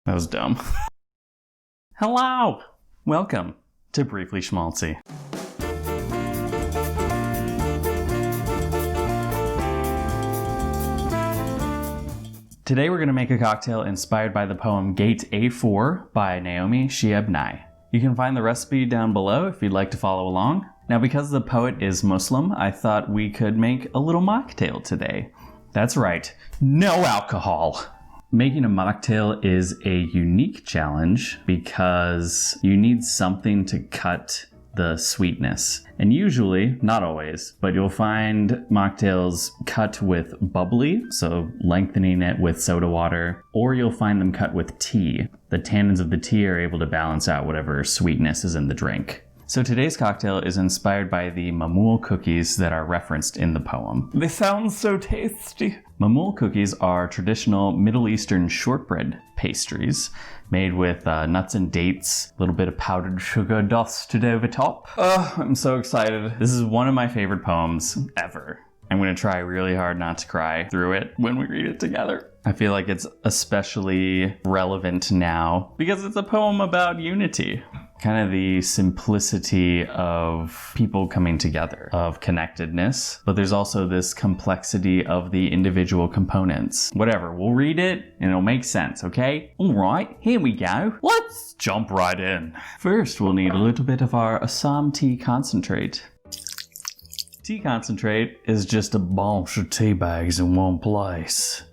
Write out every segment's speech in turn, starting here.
That was dumb. Hello! Welcome to Briefly Schmaltzy. Today we're going to make a cocktail inspired by the poem Gate A-4 by Naomi Shihab Nye. You can find the recipe down below if you'd like to follow along. Now, because the poet is Muslim, I thought we could make a little mocktail today. That's right, no alcohol. Making a mocktail is a unique challenge because you need something to cut the sweetness. And usually, not always, but you'll find mocktails cut with bubbly, so lengthening it with soda water, or you'll find them cut with tea. The tannins of the tea are able to balance out whatever sweetness is in the drink. So today's cocktail is inspired by the Mamool cookies that are referenced in the poem. They sound so tasty. Mamool cookies are traditional Middle Eastern shortbread pastries made with nuts and dates, a little bit of powdered sugar dusted over top. Oh, I'm so excited. This is one of my favorite poems ever. I'm gonna try really hard not to cry through it when we read it together. I feel like it's especially relevant now because it's a poem about unity. Kind of the simplicity of people coming together, of connectedness, but there's also this complexity of the individual components. Whatever, we'll read it and it'll make sense, okay? All right, here we go. Let's jump right in. First, we'll need a little bit of our Assam tea concentrate. Tea concentrate is just a bunch of tea bags in one place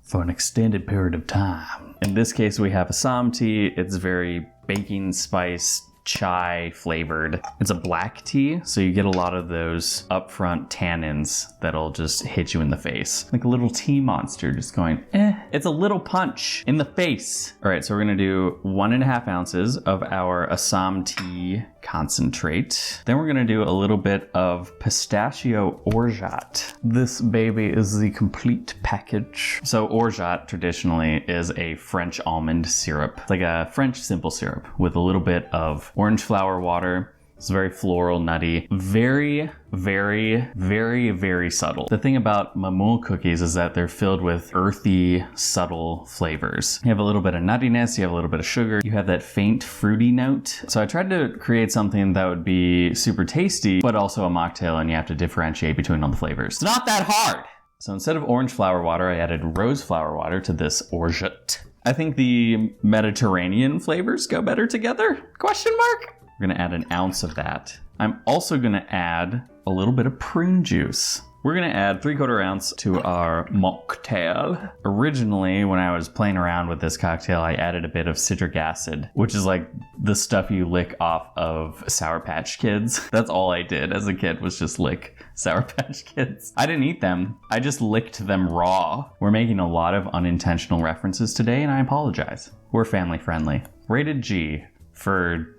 for an extended period of time. In this case, we have Assam tea. It's very baking spice, chai flavored. It's a black tea, so you get a lot of those upfront tannins that'll just hit you in the face. Like a little tea monster just going, It's a little punch in the face. All right, so we're gonna do 1.5 ounces of our Assam tea concentrate. Then we're gonna do a little bit of pistachio orgeat. This baby is the complete package. So orgeat traditionally is a French almond syrup. It's like a French simple syrup with a little bit of orange flower water. It's very floral, nutty, very, very, very, very subtle. The thing about Mamool cookies is that they're filled with earthy, subtle flavors. You have a little bit of nuttiness, you have a little bit of sugar, you have that faint fruity note. So I tried to create something that would be super tasty, but also a mocktail, and you have to differentiate between all the flavors. It's not that hard. So instead of orange flower water, I added rose flower water to this orgeat. I think the Mediterranean flavors go better together? Question mark? We're gonna add 1 ounce of that. I'm also gonna add a little bit of prune juice. We're gonna add 3/4 ounce to our mocktail. Originally, when I was playing around with this cocktail, I added a bit of citric acid, which is like the stuff you lick off of Sour Patch Kids. That's all I did as a kid, was just lick Sour Patch Kids. I didn't eat them, I just licked them raw. We're making a lot of unintentional references today, and I apologize. We're family friendly. Rated G for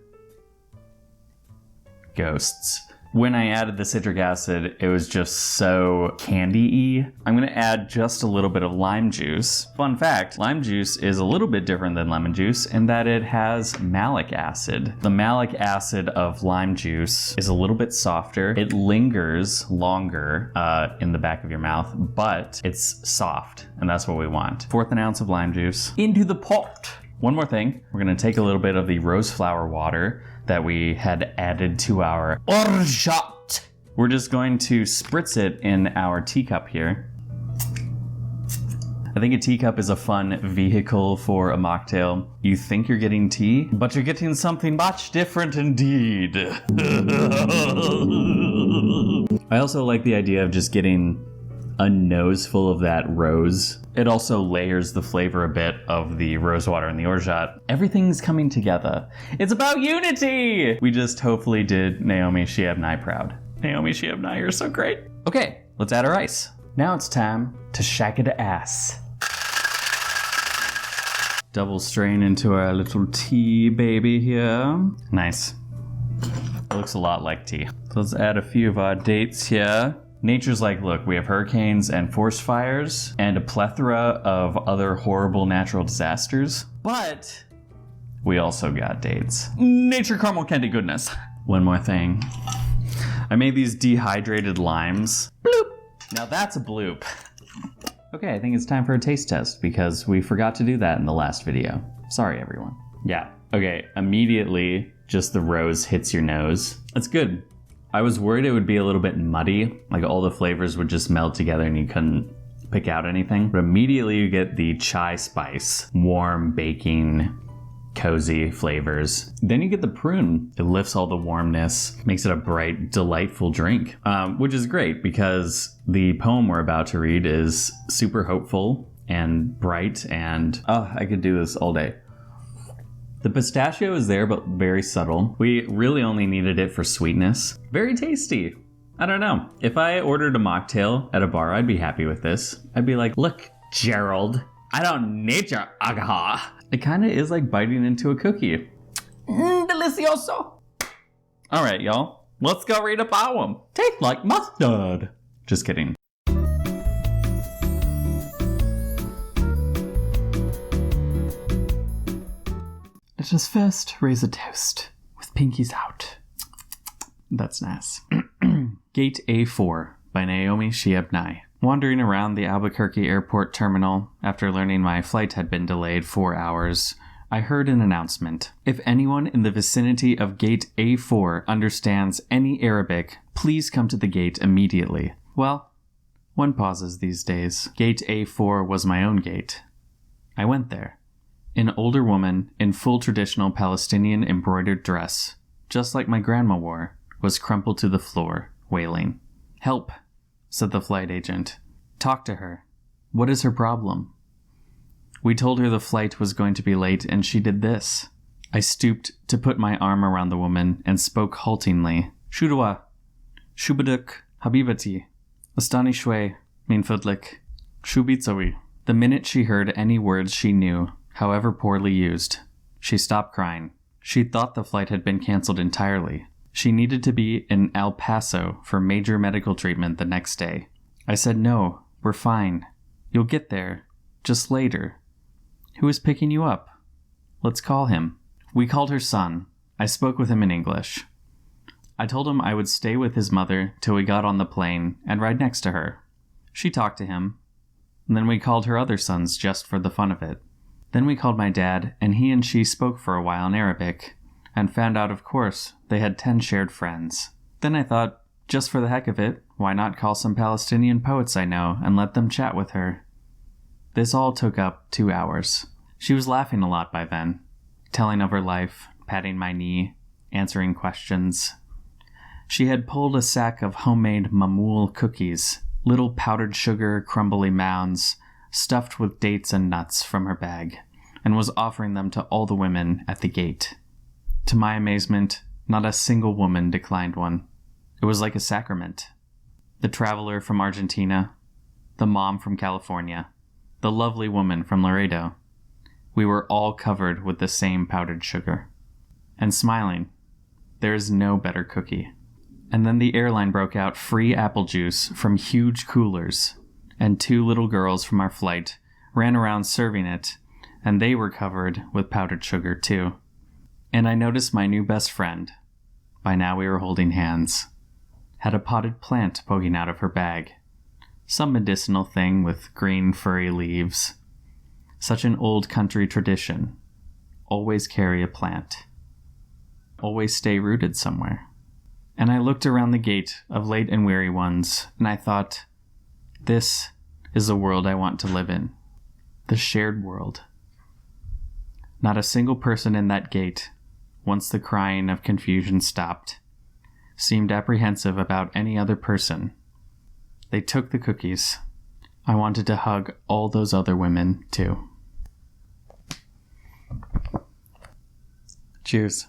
ghosts. When I added the citric acid, it was just so candy-y. I'm gonna add just a little bit of lime juice. Fun fact, lime juice is a little bit different than lemon juice in that it has malic acid. The malic acid of lime juice is a little bit softer. It lingers longer in the back of your mouth, but it's soft, and that's what we want. 1/4 ounce of lime juice into the pot. One more thing, we're gonna take a little bit of the rose flower water that we had added to our orgeat. We're just going to spritz it in our teacup here. I think a teacup is a fun vehicle for a mocktail. You think you're getting tea, but you're getting something much different indeed. I also like the idea of just getting a nose full of that rose. It also layers the flavor a bit of the rose water and the orgeat. Everything's coming together. It's about unity! We just hopefully did Naomi Shihab Nye proud. Naomi Shihab Nye, you're so great. Okay, let's add our ice. Now it's time to shake it ass. Double strain into our little tea baby here. Nice. It looks a lot like tea. So let's add a few of our dates here. Nature's like, look, we have hurricanes and forest fires and a plethora of other horrible natural disasters, but we also got dates. Nature caramel candy goodness. One more thing. I made these dehydrated limes. Bloop. Now that's a bloop. Okay, I think it's time for a taste test because we forgot to do that in the last video. Sorry, everyone. Yeah, okay, immediately just the rose hits your nose. That's good. I was worried it would be a little bit muddy, like all the flavors would just meld together and you couldn't pick out anything. But immediately you get the chai spice, warm, baking, cozy flavors. Then you get the prune. It lifts all the warmness, makes it a bright, delightful drink, which is great because the poem we're about to read is super hopeful and bright and, oh, I could do this all day. The pistachio is there, but very subtle. We really only needed it for sweetness. Very tasty. I don't know. If I ordered a mocktail at a bar, I'd be happy with this. I'd be like, look, Gerald, I don't need your alcohol. It kind of is like biting into a cookie. Delicioso. All right, y'all. Let's go read a poem. Tastes like mustard. Just kidding. Let us first raise a toast with pinkies out. That's nice. Gate A-4 by Naomi Shihab Nye. Wandering around the Albuquerque airport terminal after learning my flight had been delayed 4 hours, I heard an announcement. If anyone in the vicinity of Gate A-4 understands any Arabic, please come to the gate immediately. Well, one pauses these days. Gate A-4 was my own gate. I went there. An older woman in full traditional Palestinian embroidered dress, just like my grandma wore, was crumpled to the floor, wailing. "Help," said the flight agent. "Talk to her. What is her problem?" We told her the flight was going to be late, and she did this. I stooped to put my arm around the woman and spoke haltingly. "Shudwa, shubaduk, habibati, astani shwe, min fudlik, shubitsawi." The minute she heard any words she knew, however poorly used, she stopped crying. She thought the flight had been canceled entirely. She needed to be in El Paso for major medical treatment the next day. I said, "No, we're fine. You'll get there. Just later." "Who is picking you up?" "Let's call him." We called her son. I spoke with him in English. I told him I would stay with his mother till we got on the plane and ride next to her. She talked to him. And then we called her other sons just for the fun of it. Then we called my dad, and he and she spoke for a while in Arabic, and found out, of course, they had 10 shared friends. Then I thought, just for the heck of it, why not call some Palestinian poets I know and let them chat with her? This all took up 2 hours. She was laughing a lot by then, telling of her life, patting my knee, answering questions. She had pulled a sack of homemade Mamool cookies, little powdered sugar, crumbly mounds, stuffed with dates and nuts from her bag, and was offering them to all the women at the gate. To my amazement, not a single woman declined one. It was like a sacrament. The traveler from Argentina, the mom from California, the lovely woman from Laredo. We were all covered with the same powdered sugar. And smiling. There is no better cookie. And then the airline broke out free apple juice from huge coolers, and 2 little girls from our flight ran around serving it, and they were covered with powdered sugar too. And I noticed my new best friend, by now we were holding hands, had a potted plant poking out of her bag. Some medicinal thing with green furry leaves. Such an old country tradition. Always carry a plant. Always stay rooted somewhere. And I looked around the gate of late and weary ones, and I thought, this is the world I want to live in. The shared world. Not a single person in that gate, once the crying of confusion stopped, seemed apprehensive about any other person. They took the cookies. I wanted to hug all those other women, too. Cheers.